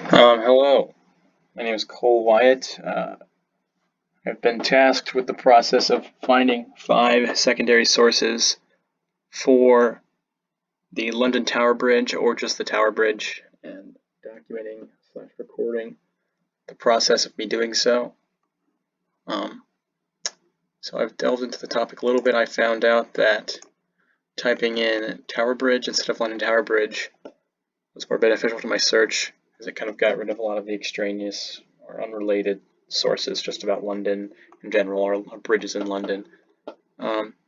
Hello, my name is Cole Wyatt. I've been tasked with the process of finding 5 secondary sources for the London Tower Bridge, or just the Tower Bridge, and documenting / recording the process of me doing so. So I've delved into the topic a little bit. I found out that typing in Tower Bridge instead of London Tower Bridge was more beneficial to my search, as it kind of got rid of a lot of the extraneous or unrelated sources just about London in general, or bridges in London.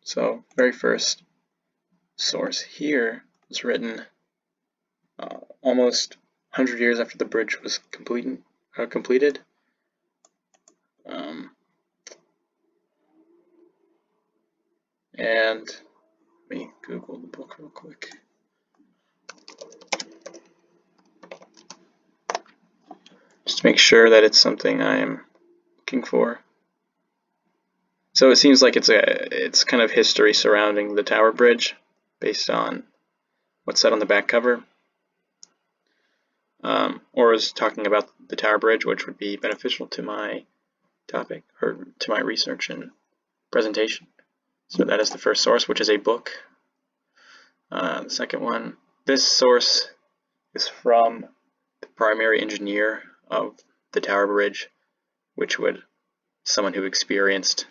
So very first source here was written almost 100 years after the bridge was completed. And let me Google the book real quick. Just to make sure that it's something I am looking for. So it seems like it's kind of history surrounding the Tower Bridge based on what's said on the back cover. Or is talking about the Tower Bridge, which would be beneficial to my topic, or to my research and presentation. So that is the first source, which is a book. The second one, this source is from the primary engineer of the Tower Bridge, which would someone who experienced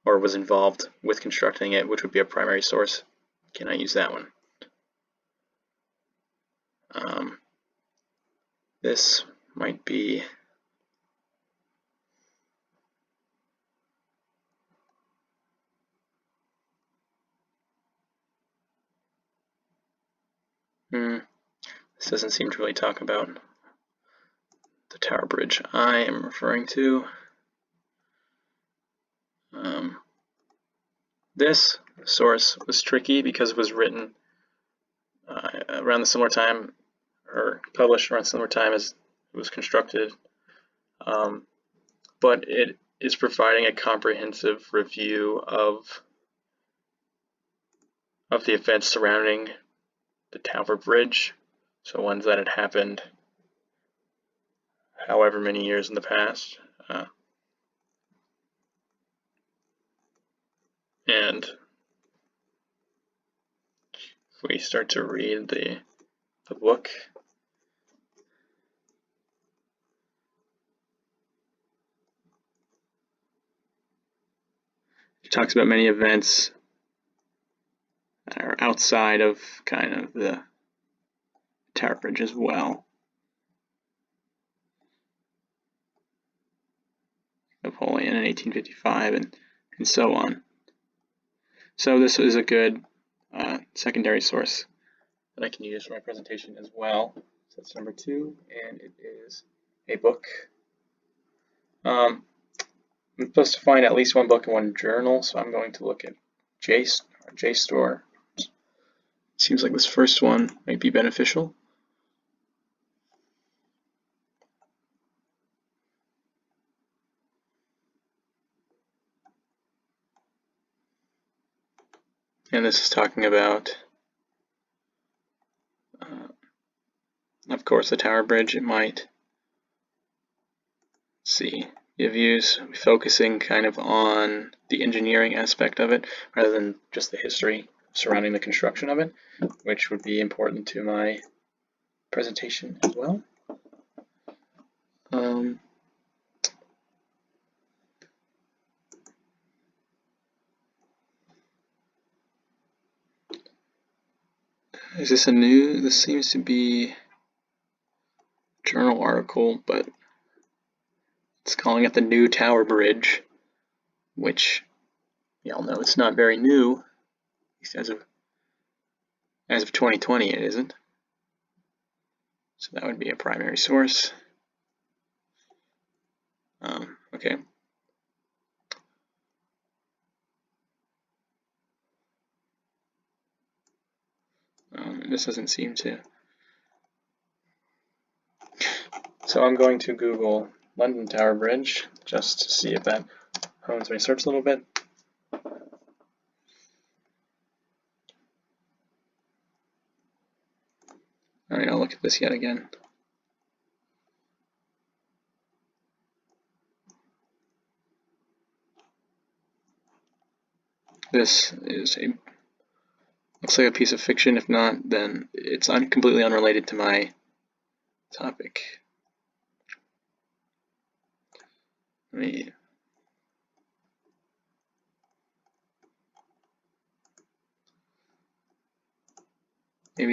or was involved with constructing it, which would be a primary source. Can I use that one? This might be this doesn't seem to really talk about the Tower Bridge I am referring to. This source was tricky because it was written around the similar time, or published around the similar time as it was constructed, but it is providing a comprehensive review of the events surrounding the Tower Bridge, so ones that had happened however many years in the past. And if we start to read the book, it talks about many events that are outside of kind of the Tower Bridge as well. Napoleon in 1855 and so on. So this is a good secondary source that I can use for my presentation as well. So that's number 2, and it is a book. I'm supposed to find at least one book and one journal, so I'm going to look at JSTOR. Seems like this first one might be beneficial. And this is talking about, of course, the Tower Bridge. It might, give views focusing kind of on the engineering aspect of it rather than just the history surrounding the construction of it, which would be important to my presentation as well. Is this this seems to be a journal article, but it's calling it the New Tower Bridge, which we all know it's not very new, at least as of 2020 it isn't. So that would be a primary source. Okay. This doesn't seem to. So I'm going to Google London Tower Bridge just to see if that hones my search a little bit. Alright, I'll look at this yet again. This is looks like a piece of fiction. If not, then it's completely unrelated to my topic. Maybe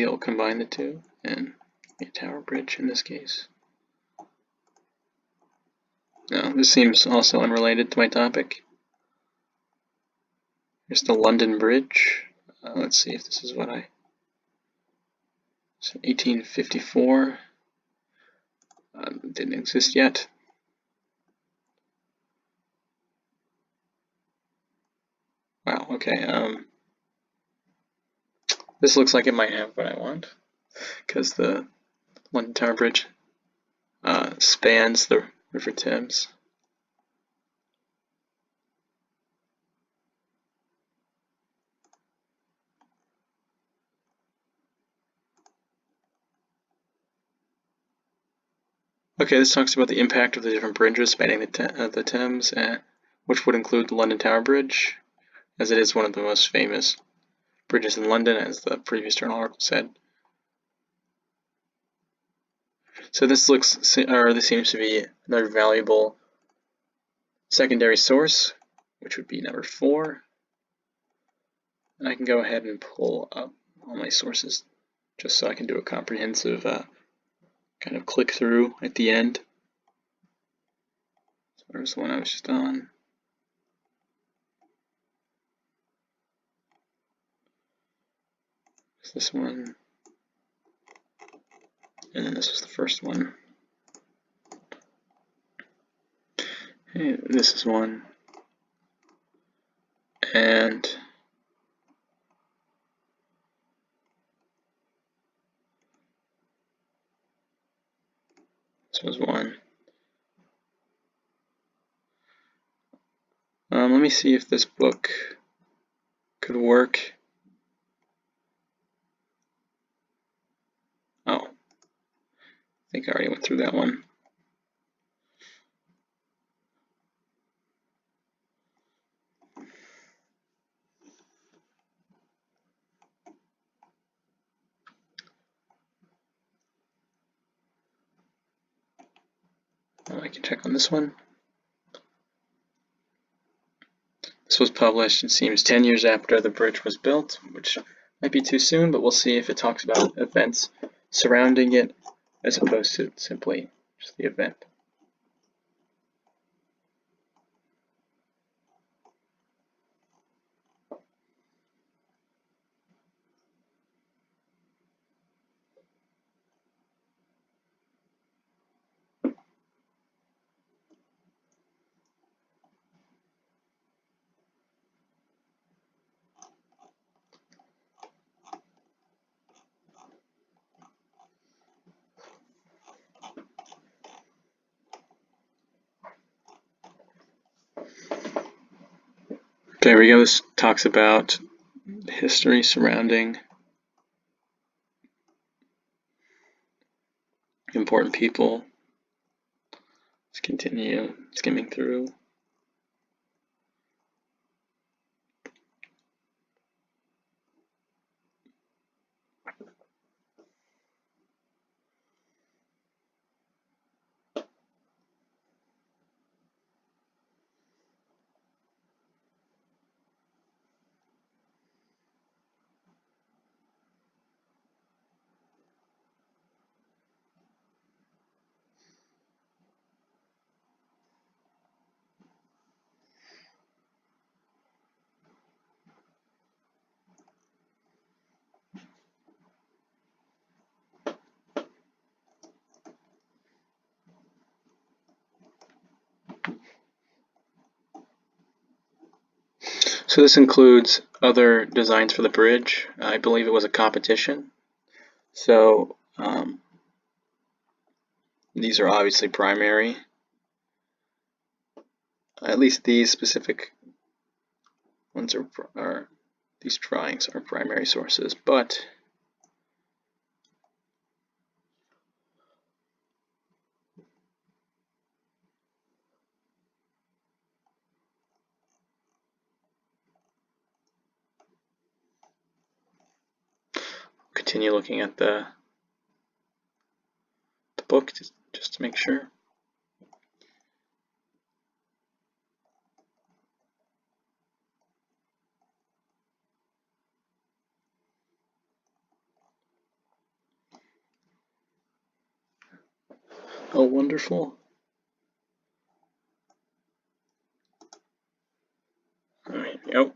I'll combine the two and be a tower bridge in this case. No, this seems also unrelated to my topic. Here's the London Bridge. Let's see if this is what so 1854. Didn't exist yet. Wow, okay. This looks like it might have what I want, because the London Tower Bridge spans the River Thames. Okay, this talks about the impact of the different bridges spanning the Thames, which would include the London Tower Bridge, as it is one of the most famous bridges in London, as the previous journal article said. So this seems to be another valuable secondary source, which would be number 4. And I can go ahead and pull up all my sources just so I can do a comprehensive kind of click through at the end. So there's the one I was just on. There's this one. And then this was the first one. And this is one. And this was one. Let me see if this book could work. Oh, I think I already went through that one. I can check on this one. This was published, it seems, 10 years after the bridge was built, which might be too soon, but we'll see if it talks about events surrounding it as opposed to simply just the event. Okay, here we go. This talks about history surrounding important people. Let's continue skimming through. So this includes other designs for the bridge. I believe it was a competition. So these are obviously primary. At least these specific ones are these drawings are primary sources, but continue looking at the book just to make sure. Oh, wonderful. Alright, yep.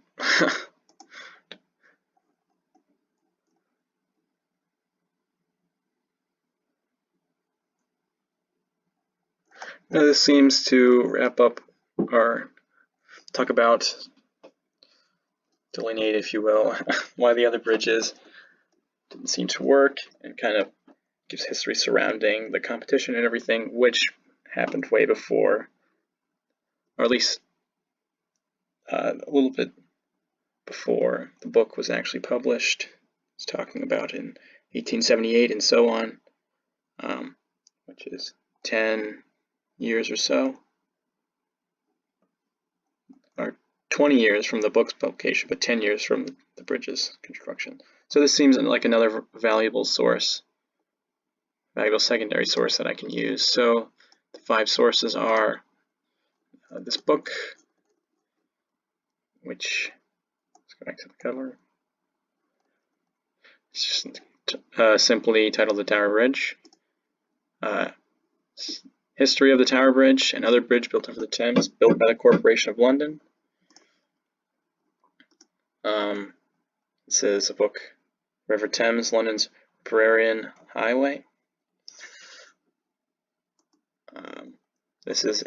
Now this seems to wrap up or talk about, delineate, if you will, why the other bridges didn't seem to work, and kind of gives history surrounding the competition and everything, which happened way before, or at least a little bit before the book was actually published. It's talking about in 1878 and so on, which is 10 years or so, or 20 years from the book's publication, but 10 years from the bridge's construction. So this seems like another valuable source, valuable secondary source that I can use. So the 5 sources are this book, which, let's go back to the cover. It's just simply titled The Tower Bridge. History of the Tower Bridge, another bridge built over the Thames, built by the Corporation of London. This is a book, River Thames, London's Riparian Highway. This is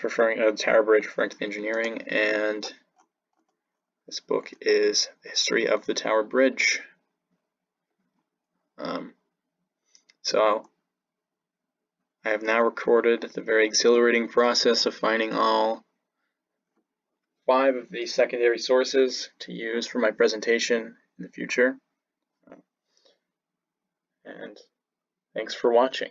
referring to the Tower Bridge, referring to the engineering, and this book is the history of the Tower Bridge. So I have now recorded the very exhilarating process of finding all 5 of these secondary sources to use for my presentation in the future. And thanks for watching.